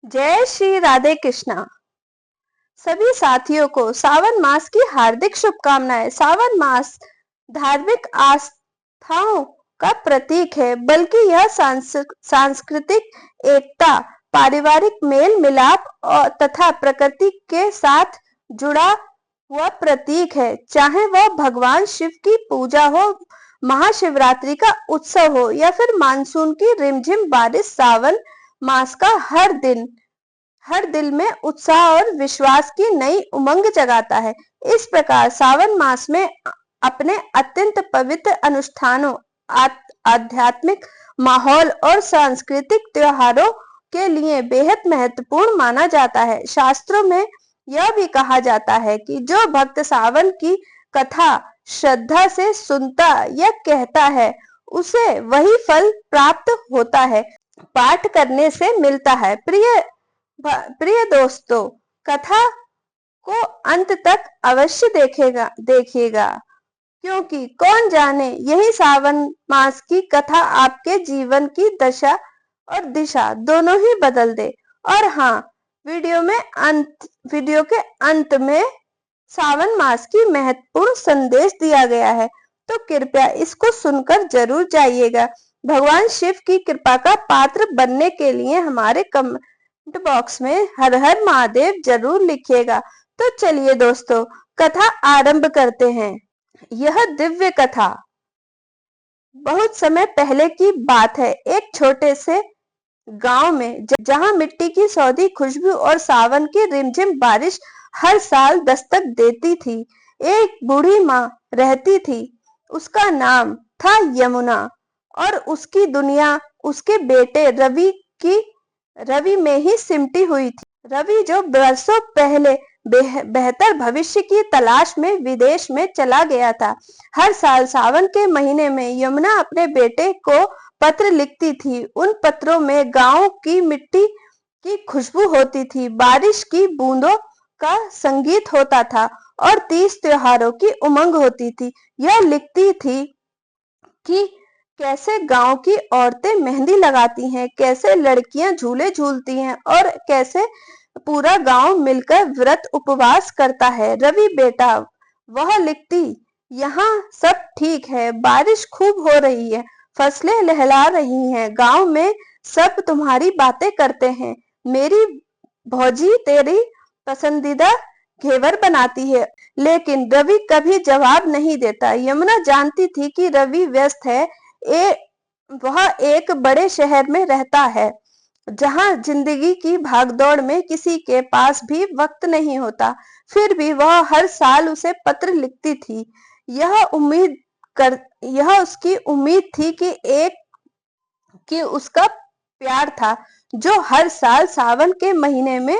जय श्री राधे कृष्णा। सभी साथियों को सावन मास की हार्दिक शुभकामनाएं। सावन मास धार्मिक आस्थाओं का प्रतीक है, बल्कि यह सांस्कृतिक एकता, पारिवारिक मेल मिलाप और तथा प्रकृति के साथ जुड़ा हुआ प्रतीक है। चाहे वह भगवान शिव की पूजा हो, महाशिवरात्रि का उत्सव हो या फिर मानसून की रिमझिम बारिश, सावन मास का हर दिल में उत्साह और विश्वास की नई उमंग जगाता है। इस प्रकार सावन मास में अपने अत्यंत पवित्र अनुष्ठानों, आध्यात्मिक माहौल और सांस्कृतिक त्योहारों के लिए बेहद महत्वपूर्ण माना जाता है। शास्त्रों में यह भी कहा जाता है कि जो भक्त सावन की कथा श्रद्धा से सुनता या कहता है, उसे वही फल प्राप्त होता है, पाठ करने से मिलता है। प्रिय दोस्तों, कथा को अंत तक अवश्य देखिएगा, क्योंकि कौन जाने यही सावन मास की कथा आपके जीवन की दशा और दिशा दोनों ही बदल दे। और हाँ, वीडियो के अंत में सावन मास की महत्वपूर्ण संदेश दिया गया है, तो कृपया इसको सुनकर जरूर जाइएगा। भगवान शिव की कृपा का पात्र बनने के लिए हमारे कमेंट बॉक्स में हर हर महादेव जरूर लिखिएगा। तो चलिए दोस्तों, कथा आरंभ करते हैं। यह दिव्य कथा बहुत समय पहले की बात है। एक छोटे से गांव में, जहां मिट्टी की सौंधी खुशबू और सावन की रिमझिम बारिश हर साल दस्तक देती थी, एक बूढ़ी माँ रहती थी। उसका नाम था यमुना और उसकी दुनिया उसके बेटे रवि में ही सिमटी हुई थी। रवि, जो बरसों पहले बेहतर भविष्य की तलाश में विदेश में चला गया था। हर साल सावन के महीने में यमुना अपने बेटे को पत्र लिखती थी। उन पत्रों में गांव की मिट्टी की खुशबू होती थी, बारिश की बूंदों का संगीत होता था और तीज त्योहारों की उमंग होती थी। यह लिखती थी कि कैसे गांव की औरतें मेहंदी लगाती हैं, कैसे लड़कियां झूले झूलती हैं और कैसे पूरा गांव मिलकर व्रत उपवास करता है। रवि बेटा, वह लिखती, यहाँ सब ठीक है, बारिश खूब हो रही है, फसलें लहला रही हैं, गांव में सब तुम्हारी बातें करते हैं, मेरी भौजी तेरी पसंदीदा घेवर बनाती है। लेकिन रवि कभी जवाब नहीं देता। यमुना जानती थी कि रवि व्यस्त है। वह एक बड़े शहर में रहता है, जहां जिंदगी की भागदौड़ में किसी के पास भी वक्त नहीं होता। फिर भी वह हर साल उसे पत्र लिखती थी। यह उसकी उम्मीद थी कि उसका प्यार था, जो हर साल सावन के महीने में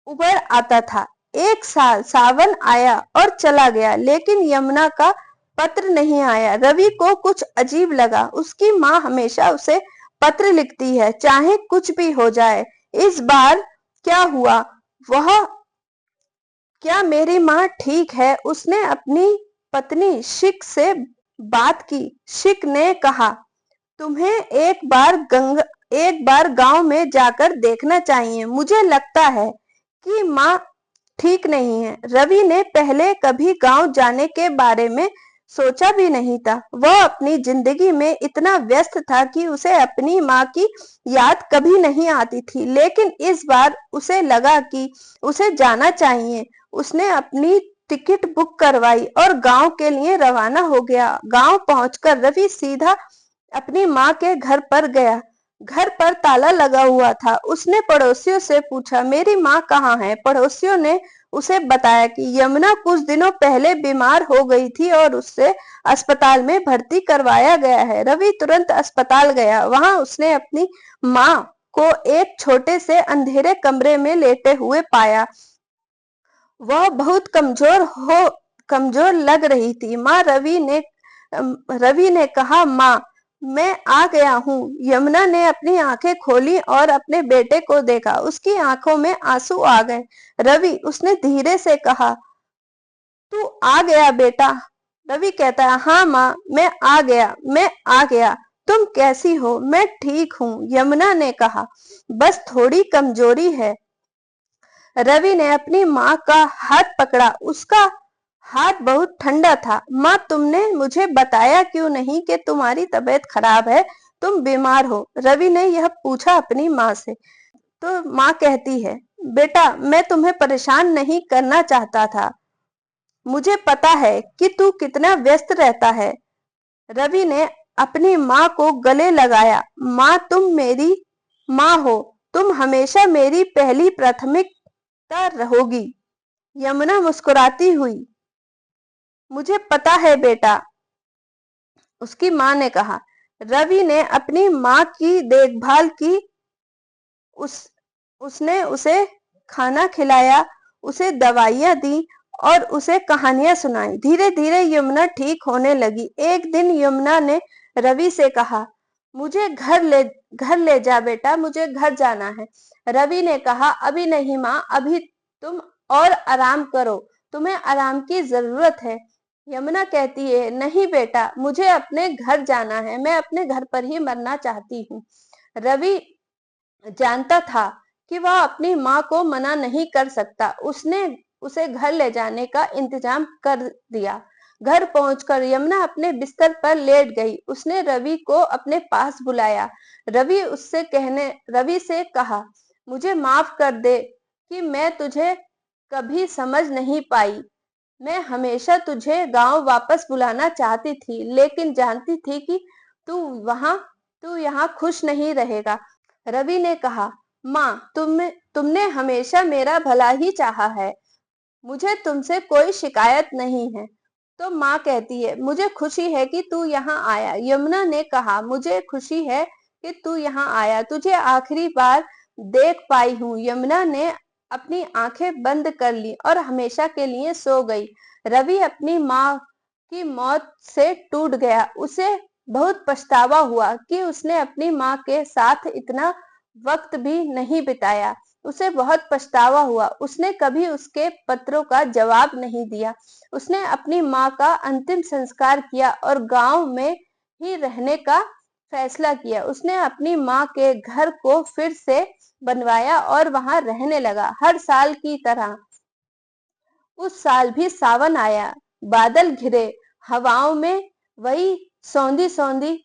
उभर आता था। एक साल सावन आया और चला गया, लेकिन यमुना का पत्र नहीं आया। रवि को कुछ अजीब लगा। उसकी माँ हमेशा उसे पत्र लिखती है, चाहे कुछ भी हो जाए। इस बार क्या हुआ? क्या मेरी माँ ठीक है? उसने अपनी पत्नी शिक से बात की। शिक ने कहा, तुम्हें एक बार गांव में जाकर देखना चाहिए। मुझे लगता है कि माँ ठीक नहीं है। रवि ने पहले कभी गांव जाने के बारे में सोचा भी नहीं था। वह अपनी जिंदगी में इतना व्यस्त था कि उसे अपनी माँ की याद कभी नहीं आती थी। लेकिन इस बार उसे लगा कि उसे जाना चाहिए। उसने अपनी टिकट बुक करवाई और गांव के लिए रवाना हो गया। गांव पहुंचकर रवि सीधा अपनी माँ के घर पर गया। घर पर ताला लगा हुआ था। उसने पड़ोसियों से पूछा, मेरी माँ कहाँ है? पड़ोसियों ने उसे बताया कि यमुना कुछ दिनों पहले बीमार हो गई थी और उससे अस्पताल में भर्ती करवाया गया है। रवि तुरंत अस्पताल गया। वहां उसने अपनी माँ को एक छोटे से अंधेरे कमरे में लेटे हुए पाया। वह बहुत कमजोर लग रही थी। रवि ने कहा, माँ, मैं आ गया हूँ। यमुना ने अपनी आंखें खोली और अपने बेटे को देखा। उसकी आंखों में आंसू आ गए। रवि, उसने धीरे से कहा, तू आ गया बेटा? रवि कहता है, हाँ माँ, मैं आ गया। तुम कैसी हो? मैं ठीक हूँ, यमुना ने कहा। बस थोड़ी कमजोरी है। रवि ने अपनी माँ का हाथ पकड़ा। उसका हाथ बहुत ठंडा था। माँ, तुमने मुझे बताया क्यों नहीं कि तुम्हारी तबीयत खराब है, तुम बीमार हो? रवि ने यह पूछा अपनी माँ से। तो माँ कहती है, बेटा, मैं तुम्हें परेशान नहीं करना चाहता था। मुझे पता है कि तू कितना व्यस्त रहता है। रवि ने अपनी माँ को गले लगाया। माँ, तुम मेरी माँ हो। तुम हमेशा मेरी पहली प्राथमिकता रहोगी। यमुना मुस्कुराती हुई। मुझे पता है बेटा, उसकी माँ ने कहा। रवि ने अपनी माँ की देखभाल की। उसने उसे खाना खिलाया, उसे दवाइयां दी और उसे कहानियां सुनाई। धीरे धीरे यमुना ठीक होने लगी। एक दिन यमुना ने रवि से कहा, मुझे घर ले जा बेटा, मुझे घर जाना है। रवि ने कहा, अभी नहीं माँ, अभी तुम और आराम करो, तुम्हें आराम की जरूरत है। यमुना कहती है, नहीं बेटा, मुझे अपने घर जाना है, मैं अपने घर पर ही मरना चाहती हूँ। रवि जानता था कि वह अपनी माँ को मना नहीं कर सकता। उसने उसे घर ले जाने का इंतजाम कर दिया। घर पहुंचकर यमुना अपने बिस्तर पर लेट गई। उसने रवि को अपने पास बुलाया। रवि से कहा, मुझे माफ कर दे कि मैं तुझे कभी समझ नहीं पाई। मैं हमेशा तुझे गांव वापस बुलाना चाहती थी, लेकिन जानती थी कि तू वहां तू यहाँ खुश नहीं रहेगा। रवि ने कहा, माँ, तुमने हमेशा मेरा भला ही चाहा है, मुझे तुमसे कोई शिकायत नहीं है। तो माँ कहती है, मुझे खुशी है कि तू यहाँ आया। यमुना ने कहा, मुझे खुशी है कि तू यहाँ आया, तुझे आखिरी बार देख पाई हूँ। यमुना ने अपनी आंखें बंद कर ली और हमेशा के लिए सो गई। रवि अपनी माँ की मौत से टूट गया। उसे बहुत पछतावा हुआ कि उसने अपनी माँ के साथ इतना वक्त भी नहीं बिताया। उसे बहुत पछतावा हुआ। उसने कभी उसके पत्रों का जवाब नहीं दिया। उसने अपनी माँ का अंतिम संस्कार किया और गांव में ही रहने का फैसला किया। उसने अपनी माँ के घर को फिर से बनवाया और वहां रहने लगा। हर साल की तरह उस साल भी सावन आया। बादल घिरे। हवाओं में वही सौंधी सौंधी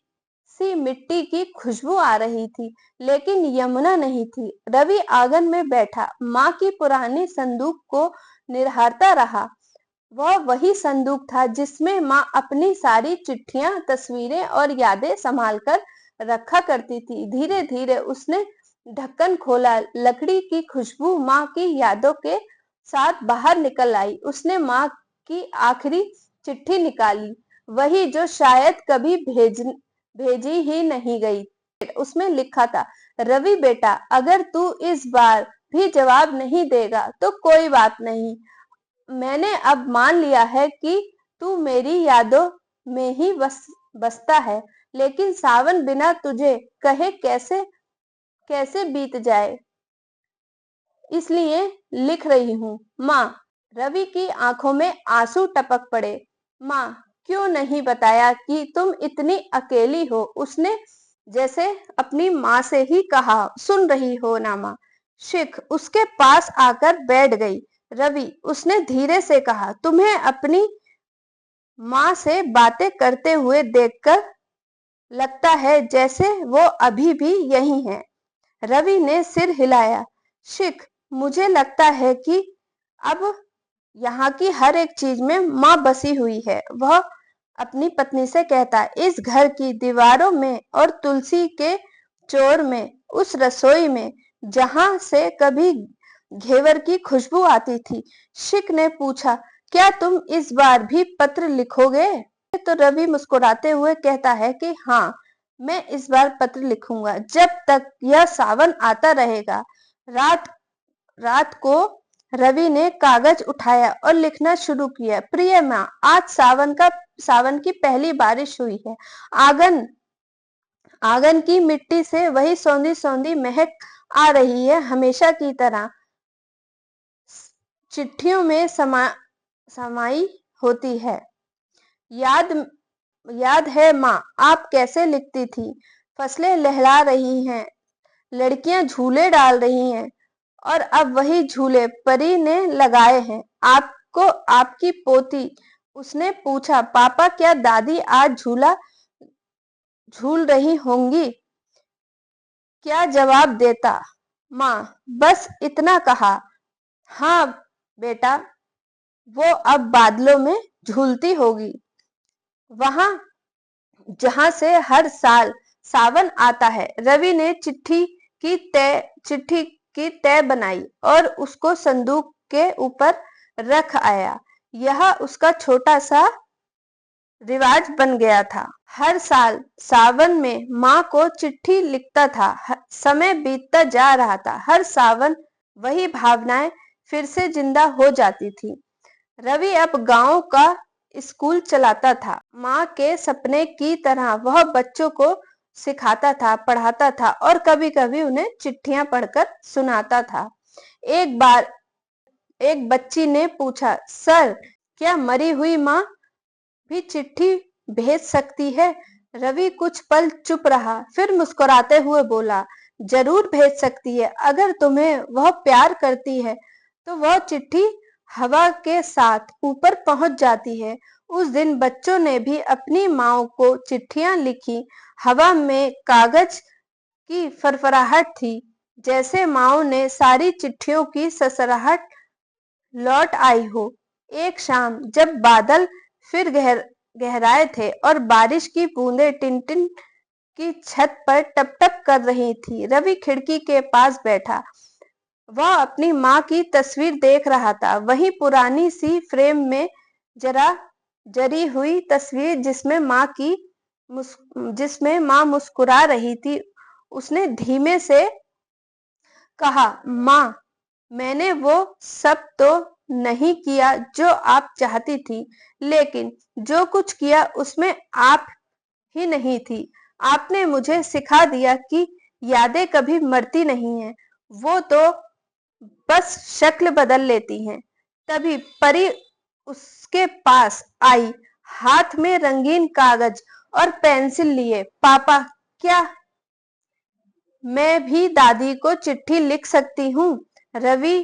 सी मिट्टी की खुशबू आ रही थी, लेकिन यमुना नहीं थी। रवि आंगन में बैठा माँ की पुरानी संदूक को निहारता रहा। वह वही संदूक था जिसमें माँ अपनी सारी चिट्ठियां, तस्वीरें और यादें संभाल कर रखा करती थी। धीरे धीरे उसने ढक्कन खोला। लकड़ी की खुशबू माँ की यादों के साथ बाहर निकल आई। उसने माँ की आखिरी चिट्ठी निकाली, वही जो शायद कभी भेजी ही नहीं गई। उसमें लिखा था, रवि बेटा, अगर तू इस बार भी जवाब नहीं देगा तो कोई बात नहीं। मैंने अब मान लिया है कि तू मेरी यादों में ही बसता है, लेकिन सावन बिना तुझे कहे कैसे कैसे बीत जाए, इसलिए लिख रही हूँ। माँ। रवि की आंखों में आंसू टपक पड़े। माँ, क्यों नहीं बताया कि तुम इतनी अकेली हो? उसने जैसे अपनी माँ से ही कहा, सुन रही हो ना माँ? शिख उसके पास आकर बैठ गई। रवि, उसने धीरे से कहा, तुम्हें अपनी माँ से बातें करते हुए देखकर लगता है जैसे वो अभी भी यही है। रवि ने सिर हिलाया। शिख, मुझे लगता है कि अब यहाँ की हर एक चीज में माँ बसी हुई है। वह अपनी पत्नी से कहता, इस घर की दीवारों में और तुलसी के चोर में, उस रसोई में जहां से कभी घेवर की खुशबू आती थी। शिख ने पूछा, क्या तुम इस बार भी पत्र लिखोगे? तो रवि मुस्कुराते हुए कहता है कि हाँ, मैं इस बार पत्र लिखूंगा, जब तक यह सावन आता रहेगा। रात रात को रवि ने कागज उठाया और लिखना शुरू किया। प्रिय माँ, आज सावन की पहली बारिश हुई है। आंगन आंगन की मिट्टी से वही सौंधी सौंधी महक आ रही है, हमेशा की तरह। चिट्ठियों में समाई होती है। याद याद है माँ, आप कैसे लिखती थी? फसलें लहरा रही हैं, लड़कियां झूले डाल रही हैं और अब वही झूले परी ने लगाए हैं। आपको आपकी पोती, उसने पूछा। पापा, क्या दादी आज झूला झूल रही होंगी? क्या जवाब देता? माँ बस इतना कहा, हाँ बेटा, वो अब बादलों में झूलती होगी, वहां जहां से हर साल सावन आता है। रवि ने चिट्ठी की तय बनाई और उसको संदूक के ऊपर रख आया। यह उसका छोटा सा रिवाज बन गया था। हर साल सावन में माँ को चिट्ठी लिखता था। समय बीतता जा रहा था। हर सावन वही भावनाएं फिर से जिंदा हो जाती थी। रवि अब गांव का स्कूल चलाता था। माँ के सपने की तरह वह बच्चों को सिखाता था, पढ़ाता था और कभी-कभी उन्हें चिट्ठियां पढ़कर सुनाता था। एक बार एक बच्ची ने पूछा, सर, क्या मरी हुई माँ भी चिट्ठी भेज सकती है? रवि कुछ पल चुप रहा, फिर मुस्कुराते हुए बोला, जरूर भेज सकती है। अगर तुम्हें वह प्यार करती है तो वह चिट्ठी हवा के साथ ऊपर पहुंच जाती है। उस दिन बच्चों ने भी अपनी माँ को चिट्ठियां लिखी। हवा में कागज की फरफराहट थी, जैसे माँ ने सारी चिट्ठियों की ससराहट लौट आई हो। एक शाम जब बादल फिर गहराए थे और बारिश की बूंदें टिन-टिन की छत पर टप-टप कर रही थी, रवि खिड़की के पास बैठा। वह अपनी माँ की तस्वीर देख रहा था, वही पुरानी सी फ्रेम में जरा जरी हुई तस्वीर जिसमें माँ मुस्कुरा रही थी। उसने धीमे से कहा, माँ, मैंने वो सब तो नहीं किया जो आप चाहती थी, लेकिन जो कुछ किया उसमें आप ही नहीं थी। आपने मुझे सिखा दिया कि यादें कभी मरती नहीं हैं, वो तो बस शक्ल बदल लेती हैं। तभी परी उसके पास आई, हाथ में रंगीन कागज और पेंसिल लिए। पापा, क्या मैं भी दादी को चिट्ठी लिख सकती हूँ? रवि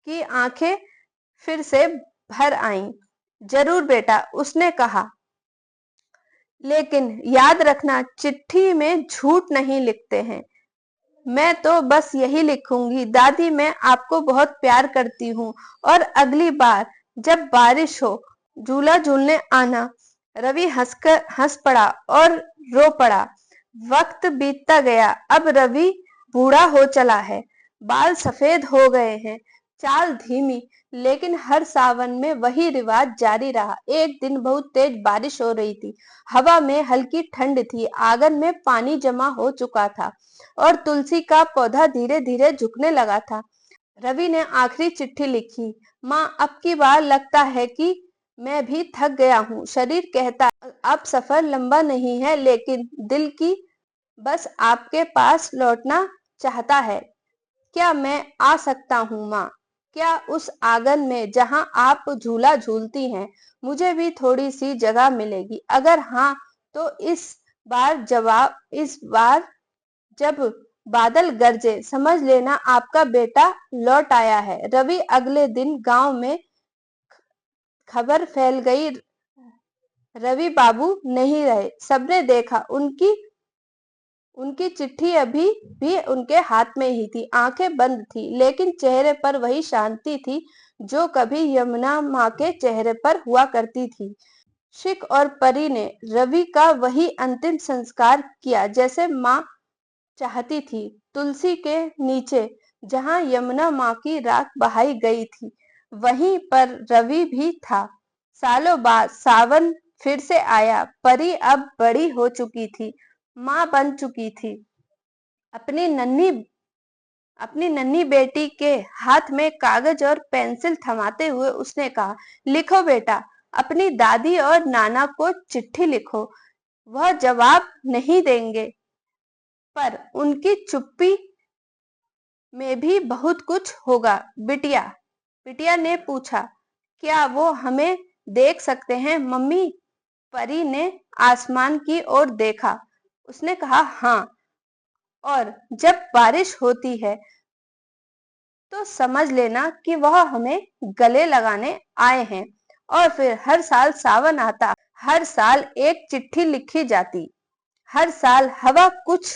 की आंखें फिर से भर आईं। जरूर बेटा, उसने कहा, लेकिन याद रखना, चिट्ठी में झूठ नहीं लिखते हैं। मैं तो बस यही लिखूंगी, दादी, मैं आपको बहुत प्यार करती हूँ और अगली बार जब बारिश हो झूला झूलने आना। रवि हंस पड़ा और रो पड़ा। वक्त बीतता गया। अब रवि बूढ़ा हो चला है, बाल सफेद हो गए हैं, चाल धीमी, लेकिन हर सावन में वही रिवाज जारी रहा। एक दिन बहुत तेज बारिश हो रही थी। हवा में हल्की ठंड थी, आंगन में पानी जमा हो चुका था और तुलसी का पौधा धीरे धीरे झुकने लगा था। रवि ने आखिरी चिट्ठी लिखी, माँ, अब की बार लगता है कि मैं भी थक गया हूँ। शरीर कहता अब सफर लंबा नहीं है, लेकिन दिल की बस आपके पास लौटना चाहता है। क्या मैं आ सकता हूँ माँ? क्या उस आंगन में जहाँ आप झूला झूलती हैं मुझे भी थोड़ी सी जगह मिलेगी? अगर हाँ, तो इस बार जब बादल गरजे समझ लेना आपका बेटा लौट आया है। रवि अगले दिन गांव में खबर फैल गई, रवि बाबू नहीं रहे। सबने देखा, उनकी उनकी चिट्ठी अभी भी उनके हाथ में ही थी। आंखें बंद थी, लेकिन चेहरे पर वही शांति थी जो कभी यमुना माँ के चेहरे पर हुआ करती थी। शिक और परी ने रवि का वही अंतिम संस्कार किया जैसे माँ चाहती थी। तुलसी के नीचे जहाँ यमुना माँ की राख बहाई गई थी, वहीं पर रवि भी था। सालों बाद सावन फिर से आया। परी अब बड़ी हो चुकी थी, माँ बन चुकी थी। अपनी नन्ही बेटी के हाथ में कागज और पेंसिल थमाते हुए उसने कहा, लिखो बेटा, अपनी दादी और नाना को चिट्ठी लिखो। वह जवाब नहीं देंगे, पर उनकी चुप्पी में भी बहुत कुछ होगा। बिटिया बिटिया ने पूछा, क्या वो हमें देख सकते हैं मम्मी? परी ने आसमान की ओर देखा। उसने कहा, हाँ, और जब बारिश होती है तो समझ लेना कि वह हमें गले लगाने आए हैं। और फिर हर साल सावन आता, हर साल एक चिट्ठी लिखी जाती, हर साल हवा कुछ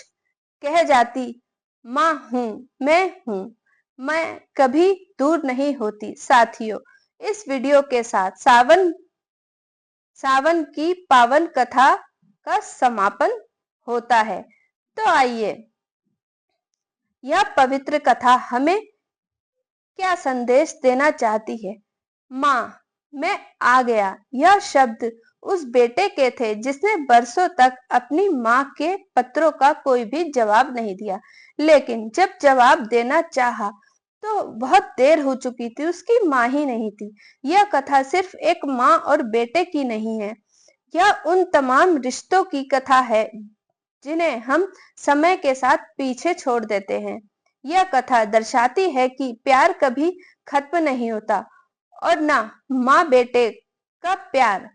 कह जाती, माँ हूँ, मैं कभी दूर नहीं होती। साथियों, इस वीडियो के साथ सावन की पावन कथा का समापन होता है। तो आइए, यह पवित्र कथा हमें क्या संदेश देना चाहती है। माँ, मैं आ गया, यह शब्द उस बेटे के थे जिसने बरसों तक अपनी माँ के पत्रों का कोई भी जवाब नहीं दिया, लेकिन जब जवाब देना चाहा तो बहुत देर हो चुकी थी, उसकी माँ ही नहीं थी। यह कथा सिर्फ एक माँ और बेटे की नहीं है, यह उन तमाम रिश्तों की कथा है जिन्हें हम समय के साथ पीछे छोड़ देते हैं। यह कथा दर्शाती है कि प्यार कभी खत्म नहीं होता और ना माँ बेटे का प्यार,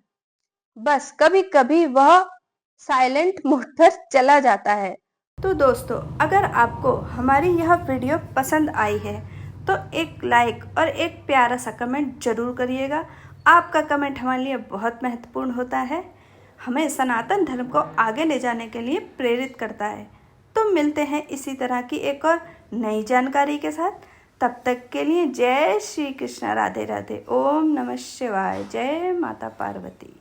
बस कभी कभी वह साइलेंट मोड पर चला जाता है। तो दोस्तों, अगर आपको हमारी यह वीडियो पसंद आई है तो एक लाइक और एक प्यारा सा कमेंट जरूर करिएगा। आपका कमेंट हमारे लिए बहुत महत्वपूर्ण होता है, हमें सनातन धर्म को आगे ले जाने के लिए प्रेरित करता है। तो मिलते हैं इसी तरह की एक और नई जानकारी के साथ। तब तक के लिए जय श्री कृष्ण, राधे राधे, ओम नमः शिवाय, जय माता पार्वती।